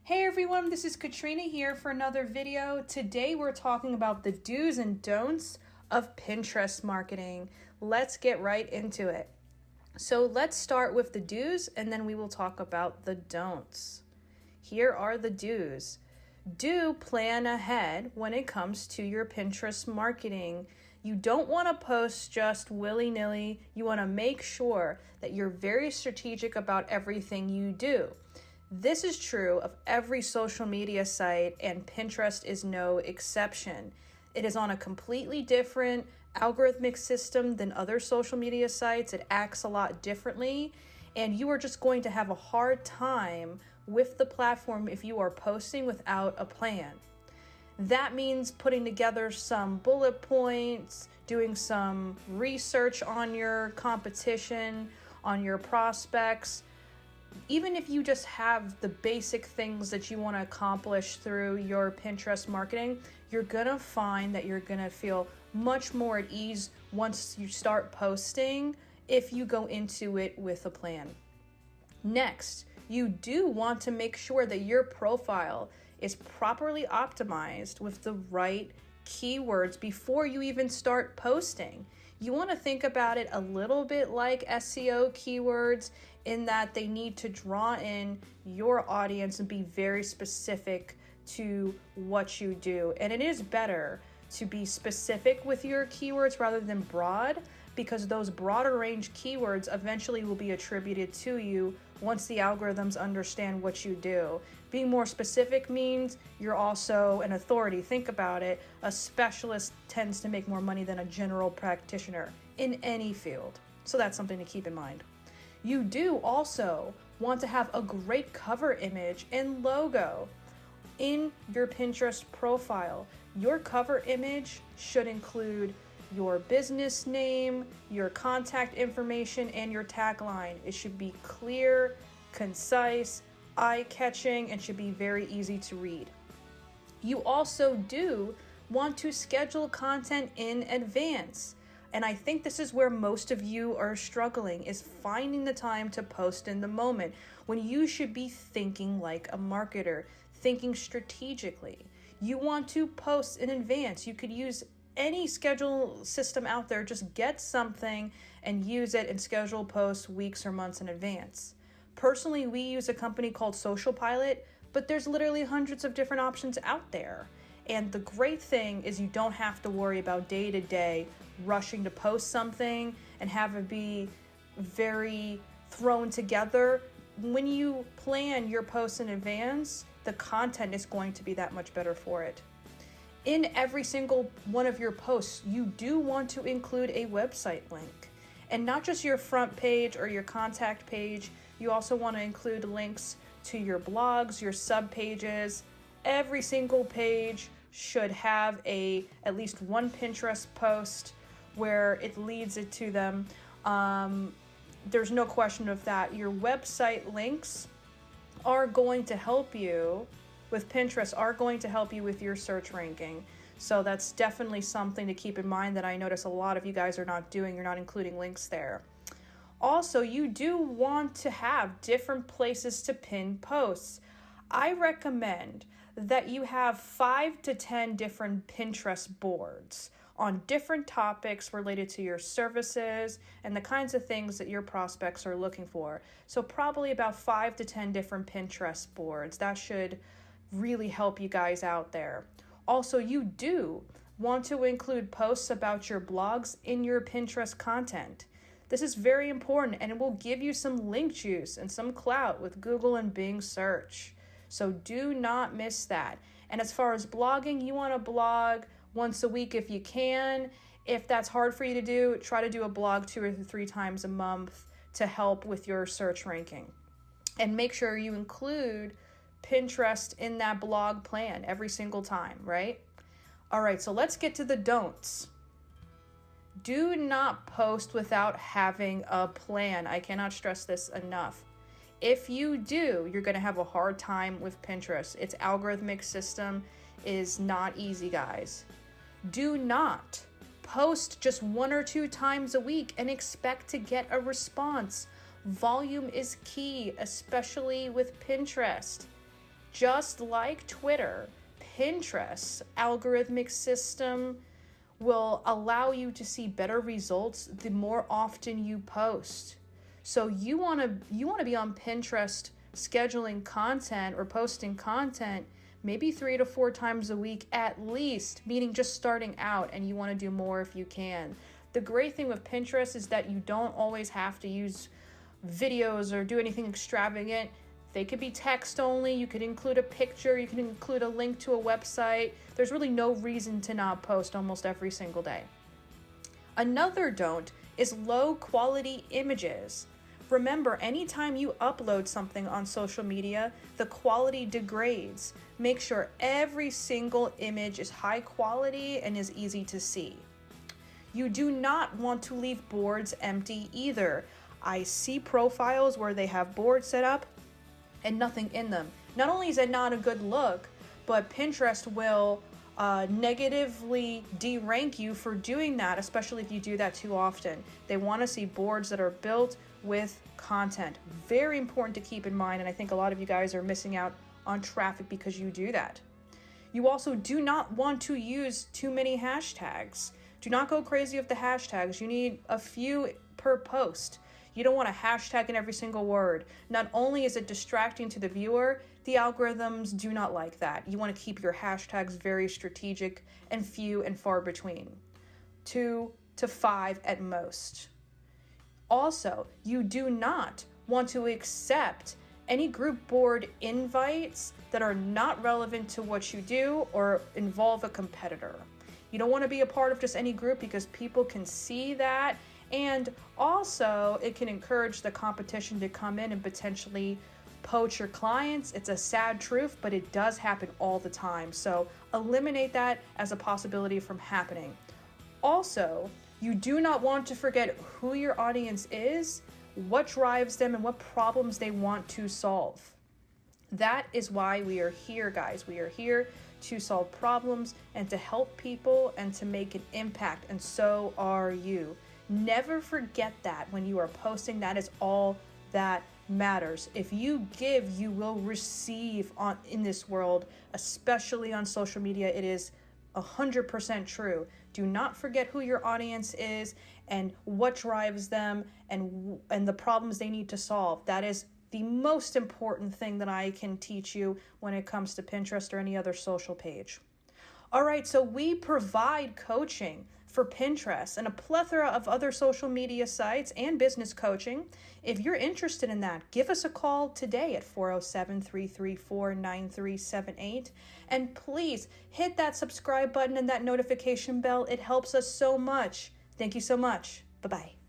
Hey everyone, this is Katrina here for another video. Today we're talking about the do's and don'ts of Pinterest marketing. Let's get right into it. So let's start with the do's and then we will talk about the don'ts. Here are the do's. Do plan ahead when it comes to your Pinterest marketing. You don't want to post just willy-nilly. You want to make sure that you're very strategic about everything you do. This is true of every social media site, and Pinterest is no exception. It is on a completely different algorithmic system than other social media sites. It acts a lot differently, and you are just going to have a hard time with the platform if you are posting without a plan. That means putting together some bullet points, doing some research on your competition, on your prospects. Even if you just have the basic things that you want to accomplish through your Pinterest marketing, you're going to find that you're going to feel much more at ease once you start posting if you go into it with a plan. Next, you do want to make sure that your profile is properly optimized with the right keywords before you even start posting. You want to think about it a little bit like SEO keywords in that they need to draw in your audience and be very specific to what you do. And it is better to be specific with your keywords rather than broad, because those broader range keywords eventually will be attributed to you once the algorithms understand what you do. Being more specific means you're also an authority. Think about it. A specialist tends to make more money than a general practitioner in any field. So that's something to keep in mind. You do also want to have a great cover image and logo in your Pinterest profile. Your cover image should include your business name, your contact information, and your tagline. It should be clear, concise, eye-catching, and should be very easy to read. You also do want to schedule content in advance. And I think this is where most of you are struggling, is finding the time to post in the moment when you should be thinking like a marketer, thinking strategically. You want to post in advance. You could use any schedule system out there. Just get something and use it and schedule posts weeks or months in advance. Personally, we use a company called Social Pilot, but there's literally hundreds of different options out there. And the great thing is you don't have to worry about day to day rushing to post something and have it be very thrown together. When you plan your posts in advance, the content is going to be that much better for it. In every single one of your posts, you do want to include a website link. And not just your front page or your contact page, you also want to include links to your blogs, your sub pages. Every single page should have at least one Pinterest post where it leads it to them. There's no question of that. Your website links are going to help you with Pinterest, are going to help you with your search ranking. So that's definitely something to keep in mind that I notice a lot of you guys are not doing. You're not including links there. Also, you do want to have different places to pin posts. I recommend that you have 5 to 10 different Pinterest boards on different topics related to your services and the kinds of things that your prospects are looking for. So probably about 5 to 10 different Pinterest boards. That should really help you guys out there. Also, you do want to include posts about your blogs in your Pinterest content. This is very important, and it will give you some link juice and some clout with Google and Bing search. So do not miss that. And as far as blogging, you want to blog once a week if you can. If that's hard for you to do, try to do a blog 2 or 3 times a month to help with your search ranking. And make sure you include Pinterest in that blog plan every single time, right? All right, so let's get to the don'ts. Do not post without having a plan. I cannot stress this enough. If you do, you're going to have a hard time with Pinterest. Its algorithmic system is not easy, guys. Do not post just 1 or 2 times a week and expect to get a response. Volume is key, especially with Pinterest. Just like Twitter, Pinterest's algorithmic system will allow you to see better results the more often you post. So you want to be on Pinterest scheduling content or posting content maybe 3 to 4 times a week at least, meaning just starting out, and you want to do more if you can. The great thing with Pinterest is that you don't always have to use videos or do anything extravagant. They could be text only. You could include a picture. You can include a link to a website. There's really no reason to not post almost every single day. Another don't is low quality images. Remember, anytime you upload something on social media, the quality degrades. Make sure every single image is high quality and is easy to see. You do not want to leave boards empty either. I see profiles where they have boards set up and nothing in them. Not only is it not a good look, but Pinterest will negatively derank you for doing that, especially if you do that too often. They want to see boards that are built with content. Very important to keep in mind, and I think a lot of you guys are missing out on traffic because you do that. You also do not want to use too many hashtags. Do not go crazy with the hashtags. You need a few per post. You don't want to hashtag in every single word. Not only is it distracting to the viewer, the algorithms do not like that. You want to keep your hashtags very strategic and few and far between. 2 to 5 at most. Also, you do not want to accept any group board invites that are not relevant to what you do or involve a competitor. You don't want to be a part of just any group because people can see that, and also it can encourage the competition to come in and potentially poach your clients. It's a sad truth, but it does happen all the time. So eliminate that as a possibility from happening. Also, you do not want to forget who your audience is, what drives them, and what problems they want to solve. That is why we are here, guys. We are here to solve problems and to help people and to make an impact, and so are you. Never forget that when you are posting. That is all that matters. If you give, you will receive in this world, especially on social media. It is 100% true. Do not forget who your audience is and what drives them and the problems they need to solve. That is the most important thing that I can teach you when it comes to Pinterest or any other social page. All right, so we provide coaching for Pinterest and a plethora of other social media sites and business coaching. If you're interested in that, give us a call today at 407-334-9378. And please hit that subscribe button and that notification bell. It helps us so much. Thank you so much. Bye-bye.